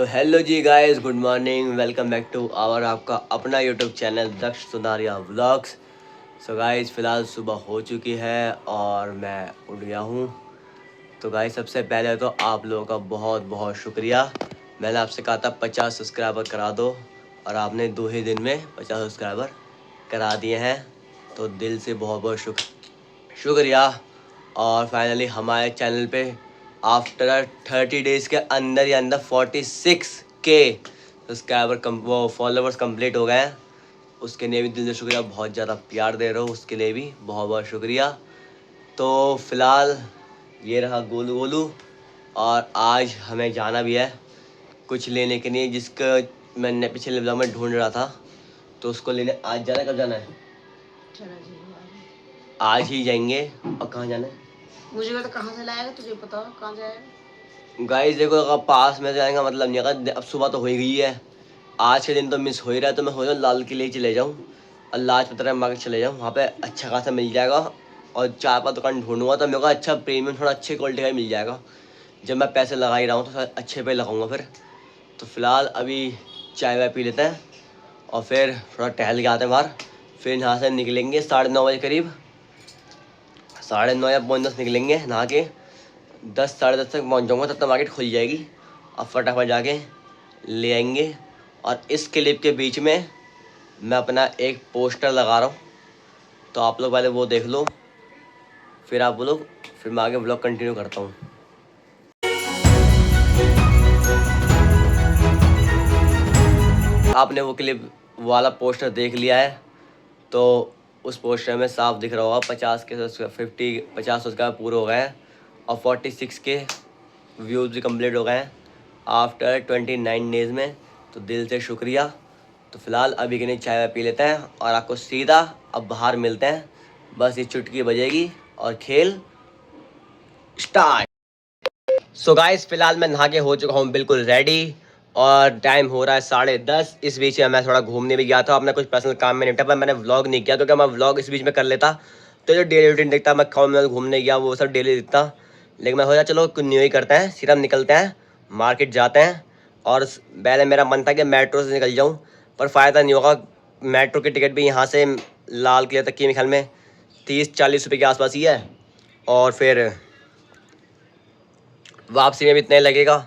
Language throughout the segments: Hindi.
Hello ji guys, good morning, welcome back to our आपका अपना YouTube channel Daksh Sunaria vlogs. So guys, फ़िलहाल सुबह हो चुकी है और मैं उठ गया हूँ। तो गाइस, सबसे पहले तो आप लोगों का बहुत बहुत शुक्रिया। मैंने आपसे कहा था 50 सब्सक्राइबर करा दो और आपने 2 ही दिन में 50 सब्सक्राइबर करा दिए हैं। तो दिल से बहुत बहुत शुक्रिया। और फाइनली हमारे चैनल पे आफ्टर 30 डेज़ के अंदर ही अंदर 46K सब्सक्राइबर वो फॉलोवर्स कंप्लीट हो गए हैं। उसके लिए भी दिल से शुक्रिया, बहुत ज़्यादा प्यार दे रहे हो, उसके लिए भी बहुत बहुत शुक्रिया। तो फ़िलहाल ये रहा गोलू गोलू, और आज हमें जाना भी है कुछ लेने के लिए, जिसका मैंने पिछले ब्लॉग में ढूंढ रहा था। तो उसको लेने आज जाना है। कब जाना है? आज ही जाएंगे। और कहाँ जाना है? मुझे तो कहाँ से लाएगा, तुझे पता कहाँ जाएगा? गाइस देखो, अगर पास में जाएगा मतलब नहीं, अगर अब सुबह तो हो ही गई है, आज के दिन तो मिस हो ही रहा है। तो मैं हो जाऊँ लाल किले चले जाऊँ और लाजपत राय मार्केट चले जाऊँ, वहाँ पे अच्छा खासा मिल जाएगा। और 4-5 दुकान ढूंढूंगा तो मेरे को अच्छा प्रीमियम, थोड़ा अच्छे क्वालिटी का ही मिल जाएगा। जब मैं पैसे लगा ही रहा हूँ तो अच्छे पे लगाऊंगा फिर। तो फ़िलहाल अभी चाय वाय पी लेते हैं और फिर थोड़ा टहल के आते हैं बाहर। फिर यहाँ से निकलेंगे 9:30 बजे करीब, 9:30 या 9:45 निकलेंगे नहा के। 10 साढ़े 10 तक पहुँच जाऊँगा, तब तक मार्केट खुल जाएगी और फटाफट जाके ले आएंगे। और इस क्लिप के बीच में मैं अपना एक पोस्टर लगा रहा हूँ, तो आप लोग पहले वो देख लो, फिर आप बोलो, फिर मैं आगे ब्लॉग कंटिन्यू करता हूँ। आपने वो क्लिप वाला पोस्टर देख लिया है, तो उस पोस्टर में साफ दिख रहा होगा 50 सब्सक्राइबर पूरे हो गए हैं और 46K व्यूज़ भी कंप्लीट हो गए हैं आफ्टर 29 डेज़ में। तो दिल से शुक्रिया। तो फ़िलहाल अभी के लिए चाय वाय पी लेते हैं और आपको सीधा अब बाहर मिलते हैं। बस ये चुटकी बजेगी और खेल स्टार्ट। सो गाइस, फ़िलहाल मैं नहा के हो चुका हूँ बिल्कुल रेडी और टाइम हो रहा है 10:30। इस बीच में मैं थोड़ा घूमने भी गया था, अपना कुछ पर्सनल काम में निपटा, पर मैंने व्लॉग नहीं किया क्योंकि मैं व्लॉग इस बीच में कर लेता तो जो डेली रूटीन दिखता, मैं कौन में घूमने गया वो सब डेली दिखता। लेकिन मैं हो जाए चलो कुछ न्यू ही करते हैं, सीधा निकलते हैं, मार्केट जाते हैं। और पहले मेरा मन था कि मेट्रो से निकल जाऊँ, पर फ़ायदा नहीं होगा। मेट्रो की टिकट भी यहाँ से लाल किले तक की मेरे ख्याल में 30-40 रुपये के आसपास ही है, और फिर वापसी में भी इतना ही लगेगा।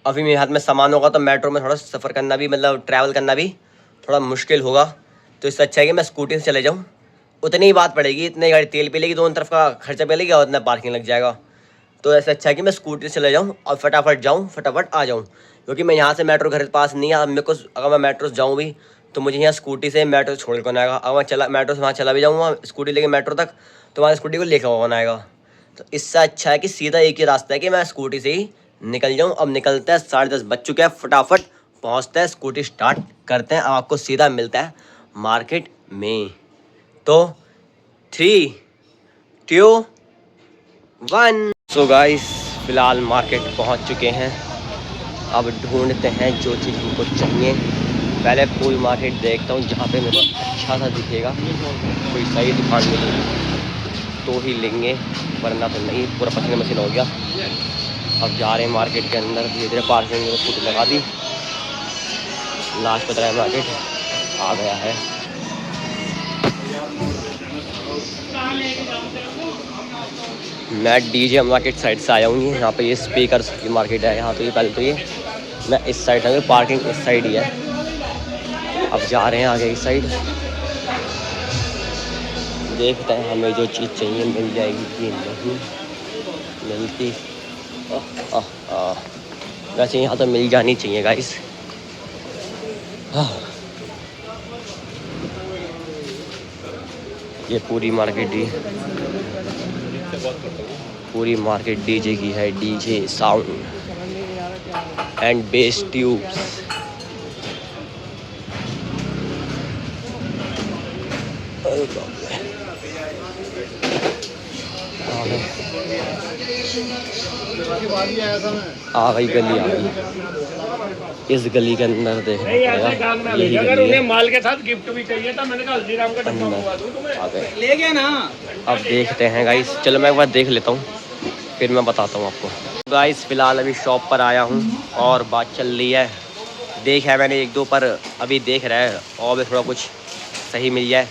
अभी मेरे हाथ में सामान होगा तो मेट्रो में थोड़ा सफ़र करना भी, मतलब ट्रैवल करना भी थोड़ा मुश्किल होगा। तो इससे अच्छा है कि मैं स्कूटी से चले जाऊँ, उतनी ही बात पड़ेगी, इतनी गाड़ी तेल पी लेगी, दोनों तरफ का खर्चा पी लेगी और इतना पार्किंग लग जाएगा। तो ऐसा अच्छा है कि मैं स्कूटी से चले जाऊँ और फटाफट जाऊँ, फटाफट आ जाऊँ, क्योंकि मैं यहाँ से मेट्रो घर के पास नहीं है। अब मेरे को अगर मैं मेट्रो से जाऊँ भी तो मुझे यहाँ स्कूटी से मेट्रो छोड़ के कौन आएगा। अगर मैं चला मेट्रो से वहाँ चला भी जाऊँगा स्कूटी लेके मेट्रो तक, तो वहाँ स्कूटी को लेकर कौन आएगा। तो इससे अच्छा है कि सीधा एक ही रास्ता है कि मैं स्कूटी से ही निकल जाऊँ। अब निकलते हैं, 10:30 बज चुके हैं, फटाफट पहुँचते हैं, स्कूटी स्टार्ट करते हैं। अब आपको सीधा मिलता है मार्केट में। तो 3, 2, 1। सो गाइस, फ़िलहाल मार्केट पहुंच चुके हैं। अब ढूंढते हैं जो चीज़ हमको चाहिए। पहले फूल मार्केट देखता हूं जहां पे मेरे को अच्छा सा दिखेगा, कोई सही दुकान मिलेगी तो ही लेंगे, वरना तो नहीं। पूरा पसीने मशीन हो गया। अब जा रहे हैं मार्केट के अंदर, धीरे धीरे पार्किंग में स्कूटी लगा दी। लाजपत राय मार्केट आ गया है। मैं डीजे मार्केट साइड से आया हूँ। यहाँ पे ये स्पीकर्स की मार्केट है। यहाँ तो ये पहले तो ये मैं इस साइड है, पार्किंग इस साइड ही है। अब जा रहे हैं आगे इस साइड, देखते हैं हमें जो चीज़ चाहिए मिल जाएगी कि नहीं मिलती। वैसे यहाँ तो मिल जानी चाहिए गाइस। ये पूरी मार्केट डीजे की है। DJ sound and bass tubes. आ गई गली, आ गई। इस गली के अंदर देखना पड़ेगा, यही गली है। माल के साथ गिफ्ट भी चाहिए था, मैंने कहा हल्दीराम का डब्बा मंगवा दूं तुम्हें। आ गए, ले गया ना। अब देखते हैं गाइस, चलो मैं एक बार देख लेता हूँ, फिर मैं बताता हूँ आपको। गाइस फ़िलहाल अभी शॉप पर आया हूँ और बात चल रही है। देखा है मैंने एक दो, पर अभी देख रहा है और भी थोड़ा कुछ सही मिल जाए।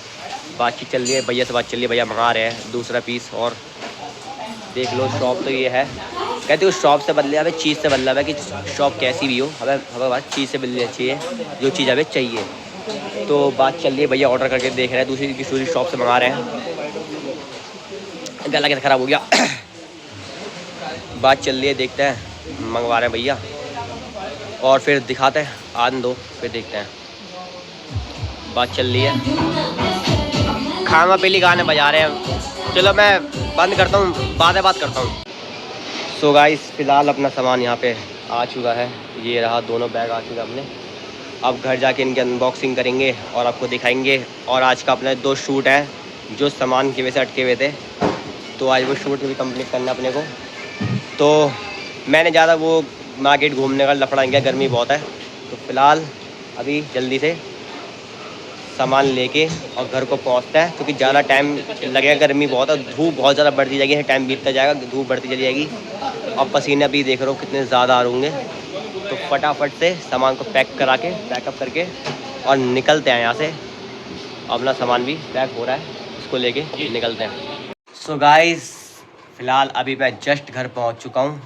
बातचीत चल रही है, भैया से बात चल रही है, भैया मंगा रहे हैं दूसरा पीस। और देख लो शॉप तो ये है, कहते हो शॉप से बदले हमें चीज़ से बदला है कि शॉप कैसी भी हो, हमें हमें बात चीज़ से बदलनी चाहिए, जो चीज़ हमें चाहिए। तो बात चल रही है, भैया ऑर्डर करके देख रहे हैं, दूसरी शॉप से मंगा रहे हैं। गला कैसे ख़राब हो गया। बात चल रही है, देखते हैं, मंगवा रहे हैं भैया और फिर दिखाते हैं। आने दो फिर देखते हैं। बात चल रही है, खाना पीली गाने बजा रहे हैं। चलो मैं बंद करता हूँ, बाद में बात करता हूँ। सो गाइस फ़िलहाल अपना सामान यहाँ पे आ चुका है, ये रहा, दोनों बैग आ चुके अपने। अब घर जाके इनकी अनबॉक्सिंग करेंगे और आपको दिखाएंगे। और आज का अपना 2 शूट है जो सामान की वजह से अटके हुए थे, तो आज वो शूट भी कंप्लीट करना अपने को। तो मैंने ज़्यादा वो मार्केट घूमने का लफड़ा नहीं किया, गर्मी बहुत है। तो फ़िलहाल अभी जल्दी से सामान लेके और घर को पहुंचता है, क्योंकि ज़्यादा टाइम लगेगा, गर्मी बहुत है, धूप बहुत ज़्यादा बढ़ती जाएगी, टाइम बीतता जाएगा, धूप बढ़ती चली जाएगी और पसीने अभी देख रहे हो कितने ज़्यादा आ होंगे। तो फटाफट से सामान को पैक करा के, पैकअप करके और निकलते हैं यहाँ से। अपना सामान भी पैक हो रहा है, इसको लेके निकलते हैं। सो गाइस फ़िलहाल अभी मैं जस्ट घर पहुँच चुका हूँ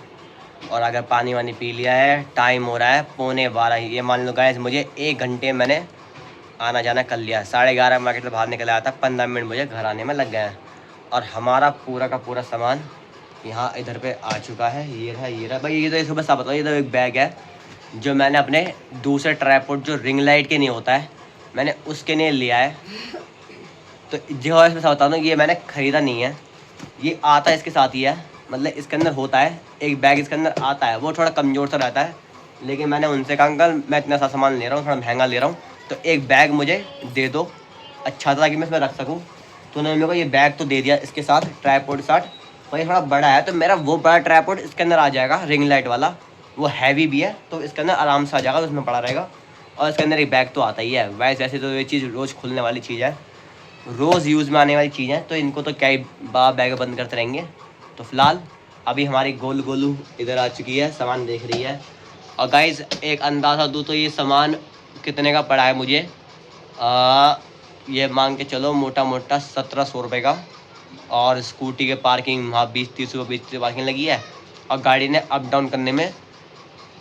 और अगर पानी वानी पी लिया है। टाइम हो रहा है 11:15, ये मान लो गाइस मुझे 1 घंटे मैंने आना जाना कर लिया। 11:30 मार्केट से बाहर निकल आया था, 15 मिनट मुझे घर आने में लग गए हैं। और हमारा पूरा का पूरा सामान यहाँ इधर पे आ चुका है। ये रहा भाई, ये तो इसको बस आप बताओ, ये तो एक बैग है जो मैंने अपने दूसरे ट्राइपॉड, जो रिंग लाइट के नहीं होता है, मैंने उसके लिए लिया है। तो जो इसमें बता दूँ, ये मैंने ख़रीदा नहीं है, ये आता है इसके साथ ही है, मतलब इसके अंदर होता है एक बैग, इसके अंदर आता है। वो थोड़ा कमज़ोर सा रहता है, लेकिन मैंने उनसे कहा अंकल मैं इतना सा सामान ले रहा हूँ, थोड़ा महंगा ले रहा हूँ, तो एक बैग मुझे दे दो अच्छा था, ताकि मैं इसमें रख सकूँ। तो उन्होंने मेरे को ये बैग तो दे दिया इसके साथ, ट्राइपॉड के साथ। और ये थोड़ा बड़ा है, तो मेरा वो बड़ा ट्राइपॉड इसके अंदर आ जाएगा, रिंग लाइट वाला, वो हैवी भी है, तो इसके अंदर आराम से आ जाएगा, उसमें पड़ा रहेगा। और इसके अंदर एक बैग तो आता ही है। वैसे तो ये चीज़ रोज़ खुलने वाली चीज़ है, रोज़ यूज़ में आने वाली चीज़ है, तो इनको तो क्या ही बैग बंद करते रहेंगे। तो फिलहाल अभी हमारी गोलू इधर आ चुकी है, सामान देख रही है। और गाइज़ एक अंदाज़ा दूँ तो ये सामान कितने का पड़ा है मुझे, ये मांग के चलो मोटा मोटा 1700 रुपये का। और स्कूटी के पार्किंग वहाँ 20-30 रुपये पार्किंग लगी है। और गाड़ी ने अप डाउन करने में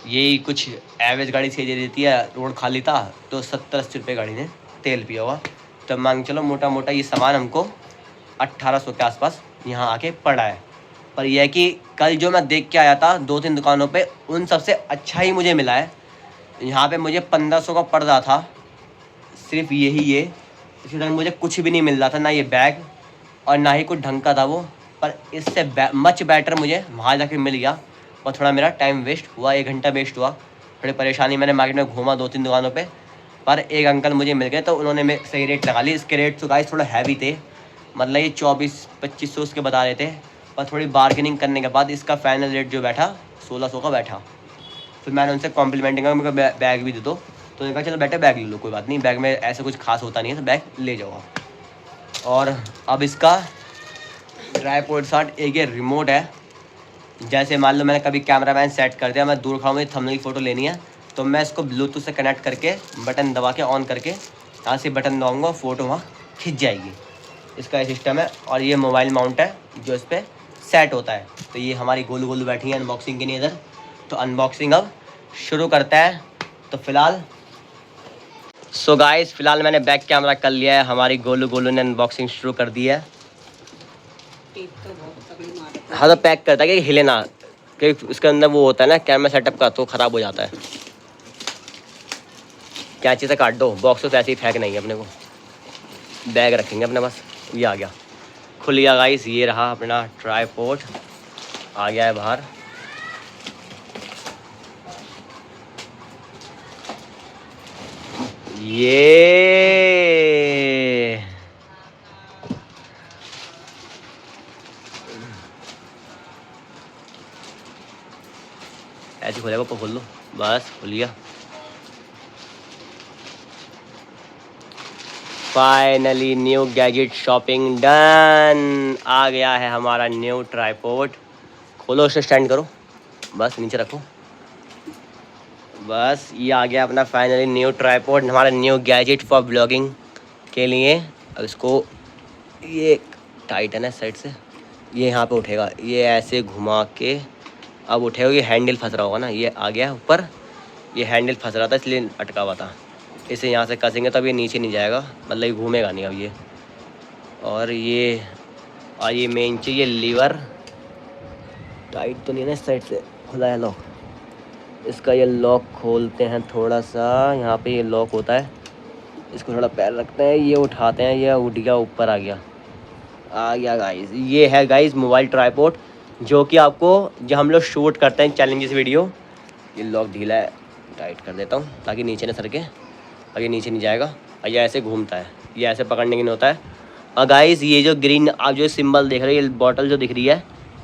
यही कुछ एवरेज गाड़ी सही दे देती है, रोड खाली था तो 70-80 रुपये गाड़ी ने तेल पिया हुआ। तो मांग चलो मोटा मोटा ये सामान हमको 1800 के आसपास यहाँ आके पड़ा है। पर यह है कि कल जो मैं देख के आया था 2-3 दुकानों पे, उन सबसे अच्छा ही मुझे मिला है। यहाँ पे मुझे 1500 का पड़ रहा था सिर्फ यही ये। इसी तरह मुझे कुछ भी नहीं मिल रहा था, ना ये बैग और ना ही कुछ ढंग का था वो। पर इससे मच बेटर मुझे वहाँ जाके मिल गया। और थोड़ा मेरा टाइम वेस्ट हुआ, 1 घंटा वेस्ट हुआ, थोड़ी परेशानी, मैंने मार्केट में घूमा 2-3 दुकानों पे, पर एक अंकल मुझे मिल गए, तो उन्होंने मेरे सही रेट लगा ली। इसके रेट तो गाइस थोड़ा हैवी थे, मतलब ये 2400-2500 उसके बता रहे थे, पर थोड़ी बार्गेनिंग करने के बाद इसका फाइनल रेट जो बैठा 1600 का बैठा। फिर मैंने उनसे कॉम्प्लीमेंटिंग का, मेरे को बैग भी दे दो, तो उन्होंने कहा चलो बेटा बैग ले लो, कोई बात नहीं, बैग में ऐसा कुछ खास होता नहीं है, तो बैग ले जाओ आप। और अब इसका ट्राइपॉड साथ एक ये रिमोट है, जैसे मान लो मैंने कभी कैमरामैन सेट कर दिया, मैं दूर खड़ा हूँ, मुझे थंबनेल की फ़ोटो लेनी है, तो मैं इसको ब्लूटूथ से कनेक्ट करके बटन दबा के ऑन करके यहाँ से बटन दबाऊँगा, फ़ोटो वहाँ खिंच जाएगी। इसका ये सिस्टम है। और ये मोबाइल माउंट है जो इस पर सेट होता है। तो ये हमारी गोलू बैठी है अनबॉक्सिंग के लिए इधर। तो अनबॉक्सिंग अब शुरू करते हैं। तो फिलहाल सो गाइस फ़िलहाल मैंने बैक कैमरा कर लिया है, हमारी गोलू ने अनबॉक्सिंग शुरू कर दी है। हाँ तो पैक करता है कि हिले ना, क्योंकि उसके अंदर वो होता है ना कैमरा सेटअप का, तो ख़राब हो जाता है। कैंची से काट दो, बॉक्स तो ऐसे ही फेंक नहीं है अपने को, बैग रखेंगे अपने पास। ये आ गया, खुल गया गाइस, ये रहा अपना ट्राइपॉड, आ गया है बाहर। ये ऐसे खुलेगा, ऊपर खोल लो, बस खुल गया। Finally new gadget shopping done. आ गया है हमारा न्यू ट्राइपॉड। खोलो, उसे स्टैंड करो, बस नीचे रखो। बस ये आ गया अपना फाइनली न्यू ट्राइपॉड, हमारा न्यू गैजेट फॉर ब्लॉगिंग के लिए। अब इसको ये टाइट है ना साइड से, ये यहाँ पे उठेगा, ये ऐसे घुमा के अब उठेगा। ये हैंडल फंस रहा होगा ना, ये आ गया ऊपर, ये हैंडल फंस रहा था इसलिए अटका हुआ था। इसे यहाँ से कसेंगे तब ये नीचे नहीं जाएगा, मतलब ये घूमेगा नहीं अब ये। और ये मेन चीज़, ये लीवर टाइट तो नहीं है ना इस साइड से, खुला है लॉक। इसका ये लॉक खोलते हैं थोड़ा सा, यहाँ पे ये लॉक होता है, इसको थोड़ा पैर रखते हैं, ये उठाते हैं, ये उठ गया, ऊपर आ गया गाइस। ये है गाइस मोबाइल ट्राइपॉड, जो कि आपको जब हम लोग शूट करते हैं चैलेंजेस वीडियो। ये लॉक ढीला है, टाइट कर देता हूँ ताकि नीचे ना सरके, और ये नीचे नहीं जाएगा। और ये ऐसे घूमता है, ये ऐसे पकड़ने के नहीं होता है। और गाइस ये जो ग्रीन आप जो सिंबल देख रहे हो, ये बॉटल जो दिख रही है,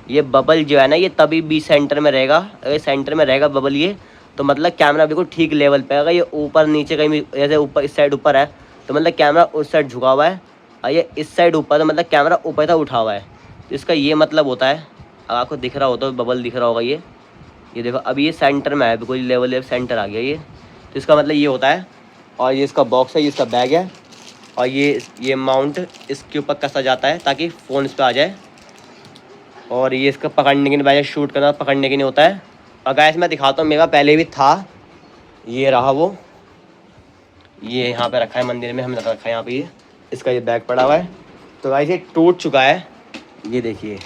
ये बबल जो है ना, ये तभी भी सेंटर में रहेगा। अगर सेंटर में रहेगा बबल ये, तो मतलब कैमरा बिल्कुल ठीक लेवल पे आएगा। ये ऊपर नीचे कहीं भी, जैसे ऊपर इस साइड ऊपर है तो मतलब कैमरा उस साइड झुका हुआ है, और ये इस साइड ऊपर तो मतलब कैमरा ऊपर तक उठा हुआ है। तो इसका ये मतलब होता है, अब आपको दिख रहा हो तो बबल दिख रहा होगा, ये देखो अभी ये सेंटर में है, बिल्कुल लेवल सेंटर आ गया ये। तो इसका मतलब ये होता है। और ये इसका बॉक्स है, ये इसका बैग है, और ये माउंट इसके ऊपर कसा जाता है ताकि फ़ोन इस पर आ जाए। और ये इसका पकड़ने के लिए, शूट करना पकड़ने के नहीं होता है। और गाइस मैं दिखाता हूँ, मेरा पहले भी था, ये रहा वो, ये यहाँ पे रखा है मंदिर में, हमने रखा है यहाँ पे। ये इसका ये बैग पड़ा हुआ है। तो गाइस ये टूट चुका है, ये देखिए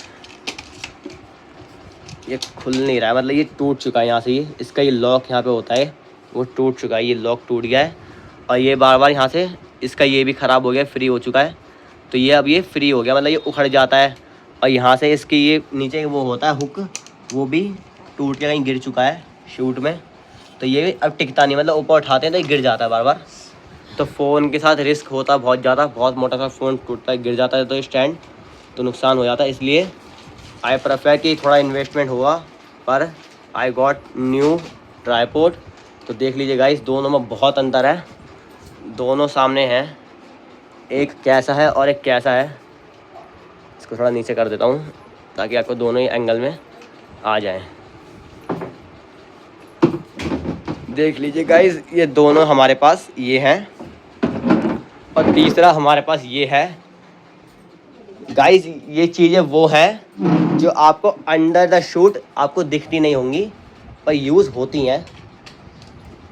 ये खुल नहीं रहा है, मतलब ये टूट चुका है यहाँ से। ये इसका ये लॉक यहाँ पे होता है, वो टूट चुका है, ये लॉक टूट गया है। और ये बार बार यहाँ से इसका ये भी ख़राब हो गया, फ्री हो चुका है। तो ये अब ये फ्री हो गया, मतलब ये उखड़ जाता है। और यहाँ से इसकी ये नीचे वो होता है हुक, वो भी टूट के कहीं गिर चुका है शूट में। तो ये अब टिकता नहीं, मतलब ऊपर उठाते हैं तो ये गिर जाता है बार बार। तो फ़ोन के साथ रिस्क होता है बहुत ज़्यादा, बहुत मोटा सा फ़ोन टूटता है, गिर जाता है तो स्टैंड तो नुकसान हो जाता है। इसलिए आई प्रेफर कि थोड़ा इन्वेस्टमेंट हुआ, पर आई गॉट न्यू ट्राइपॉड। तो देख लीजिए गाइस, दोनों में बहुत अंतर है, दोनों सामने हैं, एक कैसा है और एक कैसा है। इसको थोड़ा नीचे कर देता हूँ ताकि आपको दोनों ही एंगल में आ जाएं। देख लीजिए गाइस, ये दोनों हमारे पास ये हैं, और तीसरा हमारे पास ये है। गाइस ये चीज़ें वो हैं जो आपको अंडर द शूट आपको दिखती नहीं होंगी, पर यूज़ होती हैं।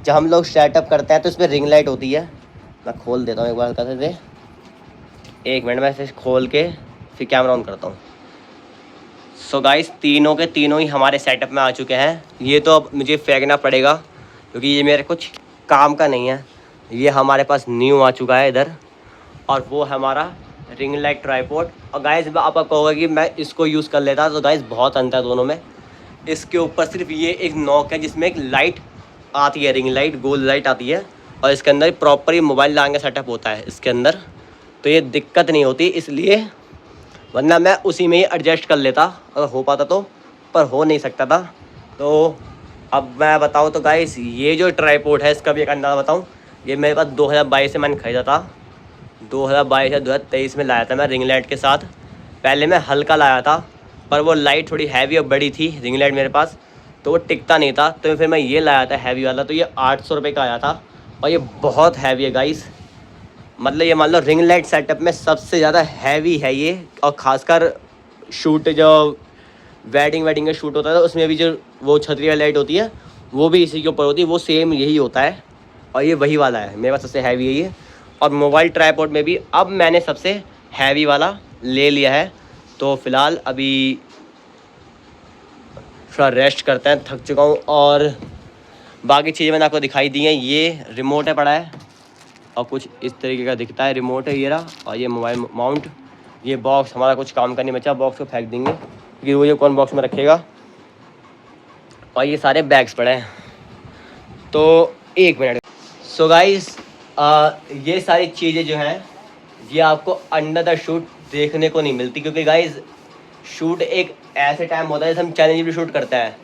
जब हम लोग सेटअप करते हैं तो इसमें रिंग लाइट होती है। मैं खोल देता हूँ एक बार कैसे से, एक मिनट में इसे खोल के फिर कैमरा ऑन करता हूँ। सो गाइस तीनों के तीनों ही हमारे सेटअप में आ चुके हैं। ये तो अब मुझे फेंकना पड़ेगा क्योंकि ये मेरे कुछ काम का नहीं है। ये हमारे पास न्यू आ चुका है इधर, और वो है हमारा रिंग लाइट ट्राइपॉड। और गाइस आप कहोगे कि मैं इसको यूज़ कर लेता, तो गाइस बहुत अंतर है दोनों में। इसके ऊपर सिर्फ ये एक नॉक है जिसमें एक लाइट आती है, रिंग लाइट गोल लाइट आती है, और इसके अंदर प्रॉपर ही मोबाइल लाने का सेटअप होता है इसके अंदर। तो ये दिक्कत नहीं होती इसलिए, वरना मैं उसी में ही एडजस्ट कर लेता अगर हो पाता तो, पर हो नहीं सकता था। तो अब मैं बताऊँ तो गाइस, ये जो ट्राइपॉड है इसका भी एक अंदाज़ा बताऊँ। ये मेरे पास 2022 से मैंने ख़रीदा था, 2022 या 2023 में लाया था मैं रिंग लाइट के साथ। पहले मैं हल्का लाया था, पर वो लाइट थोड़ी हैवी और बड़ी थी रिंग लाइट मेरे पास, तो वो टिकता नहीं था। तो फिर मैं ये लाया था हैवी वाला, तो ये 800 रुपये का आया था, और ये बहुत हैवी है गाइस। मतलब ये मान लो रिंग लाइट सेटअप में सबसे ज़्यादा हैवी है ये। और ख़ासकर शूट जो वेडिंग का शूट होता है, तो उसमें भी जो वो छतरी वाली लाइट होती है वो भी इसी के ऊपर होती है, वो सेम यही होता है। और ये वही वाला है, मेरे पास सबसे हैवी है ये। और मोबाइल ट्राइपॉड में भी अब मैंने सबसे हैवी वाला ले लिया है। तो फ़िलहाल अभी थोड़ा रेस्ट करते हैं, थक चुका हूँ। और बाकी चीज़ें मैंने आपको दिखाई दी हैं। ये रिमोट है पड़ा है, और कुछ इस तरीके का दिखता है रिमोट है ये रहा। और ये मोबाइल माउंट, ये बॉक्स हमारा कुछ काम का नहीं बचा, बॉक्स को फेंक देंगे क्योंकि वो ये कौन बॉक्स में रखेगा। और ये सारे बैग्स पड़े हैं। तो एक मिनट। सो गाइस ये सारी चीज़ें जो हैं ये आपको अंडर द शूट देखने को नहीं मिलती, क्योंकि गाइस शूट एक ऐसे टाइम होता है जैसे हम चैलेंज भी शूट करते हैं,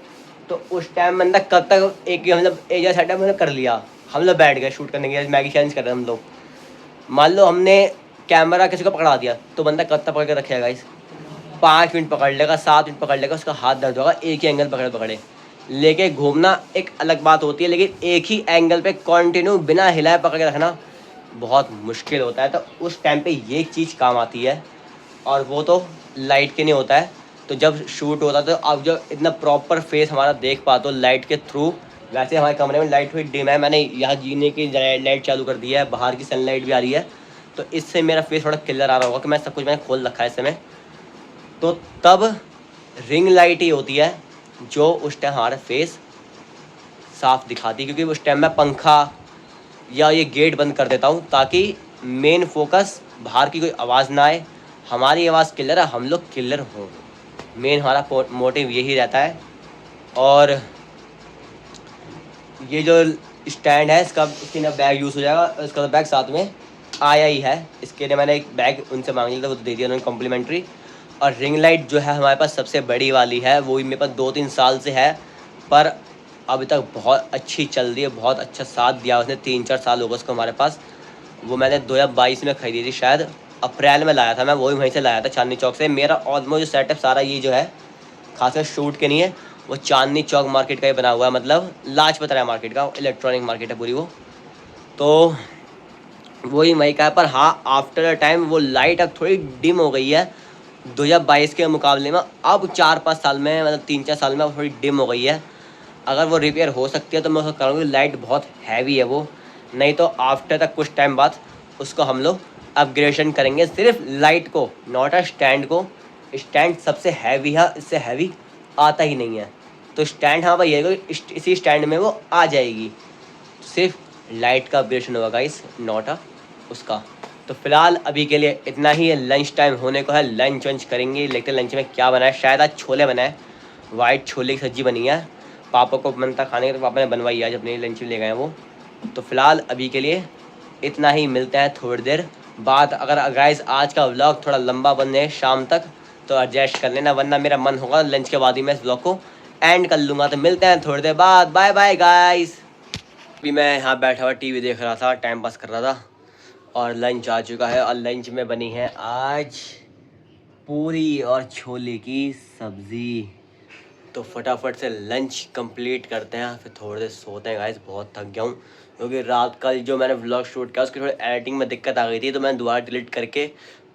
तो उस टाइम बंदा कब तक एक मतलब एक जगह सेटअप हमने कर लिया, हम लोग बैठ गए शूट करने के लिए, मैगी चैलेंज कर रहे हैं हम लोग। मान लो हमने कैमरा किसी को पकड़ा दिया, तो बंदा कब तक पकड़ के रखेगा गाइस, 5 मिनट पकड़ लेगा, 7 मिनट पकड़ लेगा, उसका हाथ दर्द होगा एक ही एंगल पकड़े। लेके घूमना एक अलग बात होती है, लेकिन एक ही एंगल पे कंटिन्यू बिना हिलाए पकड़ के रखना बहुत मुश्किल होता है। तो उस टाइम पे ये चीज़ काम आती है, और वो तो लाइट के नहीं होता है। तो जब शूट होता है तो आप जब इतना प्रॉपर फेस हमारा देख पाते हो लाइट के थ्रू। वैसे हमारे कमरे में लाइट थोड़ी डिम है, मैंने यहाँ जीने की लाइट चालू कर दी है, बाहर की सनलाइट भी आ रही है, तो इससे मेरा फेस थोड़ा क्लियर आ रहा होगा कि मैं सब कुछ मैंने खोल रखा है इस समय। तो तब रिंग लाइट ही होती है जो उस टाइम हमारा फेस साफ दिखाती है, क्योंकि उस टाइम मैं पंखा या ये गेट बंद कर देता हूँ ताकि मेन फोकस बाहर की कोई आवाज़ ना आए, हमारी आवाज़ क्लियर है, हम लोग क्लियर हों। मेन हमारा मोटिव यही रहता है। और ये जो स्टैंड है इसके ना बैग यूज़ हो जाएगा, इसका तो बैग साथ में आया ही है। इसके लिए मैंने एक बैग उनसे मांग लिया था, वो तो दे दिया उन्होंने कॉम्प्लीमेंट्री। और रिंग लाइट जो है हमारे पास सबसे बड़ी वाली है, वो भी मेरे पास 2-3 साल से है, पर अभी तक बहुत अच्छी चल रही है, बहुत अच्छा साथ दिया उसने। 3-4 साल हो गए उसको हमारे पास। वो मैंने 2022 में ख़रीदी थी, शायद अप्रैल में लाया था मैं, वो भी वहीं से लाया था चांदनी चौक से। मेरा ऑलमोस्ट जो सेटअप सारा ये जो है खासकर शूट के नहीं है, वो चांदनी चौक मार्केट का ही बना हुआ है, मतलब लाजपत राय मार्केट का, इलेक्ट्रॉनिक मार्केट है पूरी वो। तो वही वही का है, पर हाँ आफ्टर अ टाइम वो लाइट अब थोड़ी डिम हो गई है 2022 के मुकाबले में। अब 4-5 साल में, मतलब 3-4 साल में थोड़ी डिम हो गई है। अगर वो रिपेयर हो सकती है तो मैं उसको करूँगी। लाइट बहुत हैवी है वो, नहीं तो आफ्टर तक कुछ टाइम बाद उसको हम लोग अपग्रेडेशन करेंगे, सिर्फ लाइट को, नॉट अ स्टैंड को। स्टैंड सबसे हैवी है, इससे हैवी आता ही नहीं है। तो स्टैंड हाँ भाई ये इसी स्टैंड में वो आ जाएगी, सिर्फ लाइट का अपग्रेडेशन होगा गाइस, नॉट अ उसका। तो फिलहाल अभी के लिए इतना ही है, लंच टाइम होने को है, लंच वंच करेंगे। लेकिन लंच में क्या बना है, शायद आज छोले बनाए, वाइट छोले की सब्जी बनी है। पापा को मन था खाने का तो पापा ने बनवाई आज, अपने लंच में ले गए हैं वो। तो फिलहाल अभी के लिए इतना ही, मिलते हैं थोड़ी देर बाद। अगर गाइस आज का व्लॉग थोड़ा लंबा बने शाम तक तो एडजस्ट कर लेना, वरना मेरा मन होगा लंच के बाद ही मैं इस व्लॉग को एंड कर लूँगा। तो मिलते हैं थोड़ी देर बाद, बाय बाय गाइस। अभी मैं यहाँ बैठा हुआ टीवी देख रहा था, टाइम पास कर रहा था, और लंच आ चुका है। और लंच में बनी है आज पूरी और छोले की सब्ज़ी। तो फटाफट से लंच कंप्लीट करते हैं, फिर थोड़ी देर सोते हैं गाइस। बहुत थक गया हूँ, क्योंकि रात का जो मैंने व्लॉग शूट किया उसकी थोड़ी एडिटिंग में दिक्कत आ गई थी, तो मैंने दोबारा डिलीट करके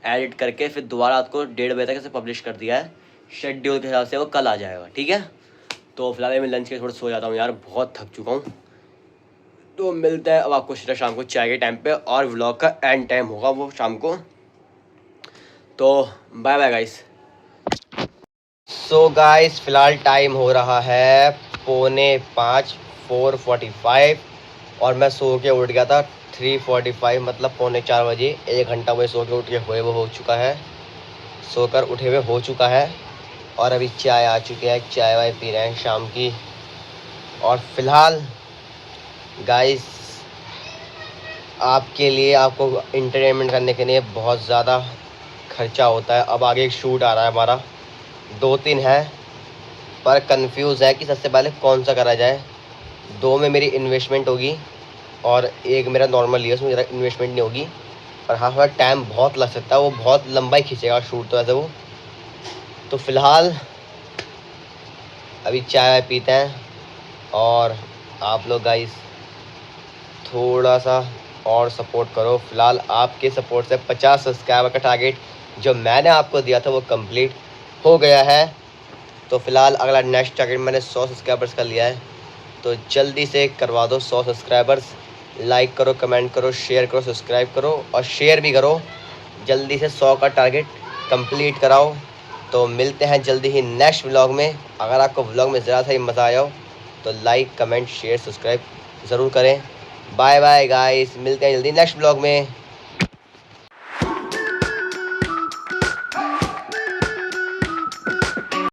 एडिट करके फिर दोबारा रात को 1:30 बजे तक इसे पब्लिश कर दिया है। शेड्यूल के हिसाब से वो कल आ जाएगा, ठीक है। तो फिलहाल मैं लंच के थोड़ा सो जाता हूँ यार, बहुत थक चुका हूँ। तो मिलते हैं अब आपको सीधा शाम को चाय के टाइम पे, और व्लॉग का एंड टाइम होगा वो शाम को। तो bye bye guys. So guys फिलहाल टाइम हो रहा है 4:45, 4:45, और मैं सो के उठ गया था 3:45, मतलब 3:45 बजे। 1 घंटा मुझे सो के उठ के हुए वो हो चुका है, सोकर उठे हुए हो चुका है। और अभी चाय आ चुकी है, चाय वाय पी रहे हैं शाम की। और फिलहाल गाइस आपके लिए, आपको इंटरटेनमेंट करने के लिए बहुत ज़्यादा खर्चा होता है। अब आगे एक शूट आ रहा है हमारा, 2-3 है, पर कंफ्यूज है कि सबसे पहले कौन सा करा जाए। 2 में मेरी इन्वेस्टमेंट होगी और एक मेरा नॉर्मल है, उसमें ज़रा इन्वेस्टमेंट नहीं होगी। पर हाँ थोड़ा टाइम बहुत लग सकता है, वो बहुत लंबा ही खींचेगा शूट तो ऐसे वो। तो फिलहाल अभी चाय वाय पीते हैं, और आप लोग गाइस थोड़ा सा और सपोर्ट करो। फिलहाल आपके सपोर्ट से 50 सब्सक्राइबर का टारगेट जो मैंने आपको दिया था वो कंप्लीट हो गया है। तो फिलहाल अगला नेक्स्ट टारगेट मैंने 100 सब्सक्राइबर्स का लिया है, तो जल्दी से करवा दो 100 सब्सक्राइबर्स। लाइक करो, कमेंट करो, शेयर करो, सब्सक्राइब करो और शेयर भी करो। जल्दी से 100 का टारगेट कंप्लीट कराओ। तो मिलते हैं जल्दी ही नेक्स्ट व्लॉग में। अगर आपको व्लॉग में ज़रा सा ही मज़ा आया हो तो लाइक, कमेंट, शेयर, सब्सक्राइब ज़रूर करें। बाय बाय गाइस, मिलते हैं जल्दी नेक्स्ट व्लॉग में।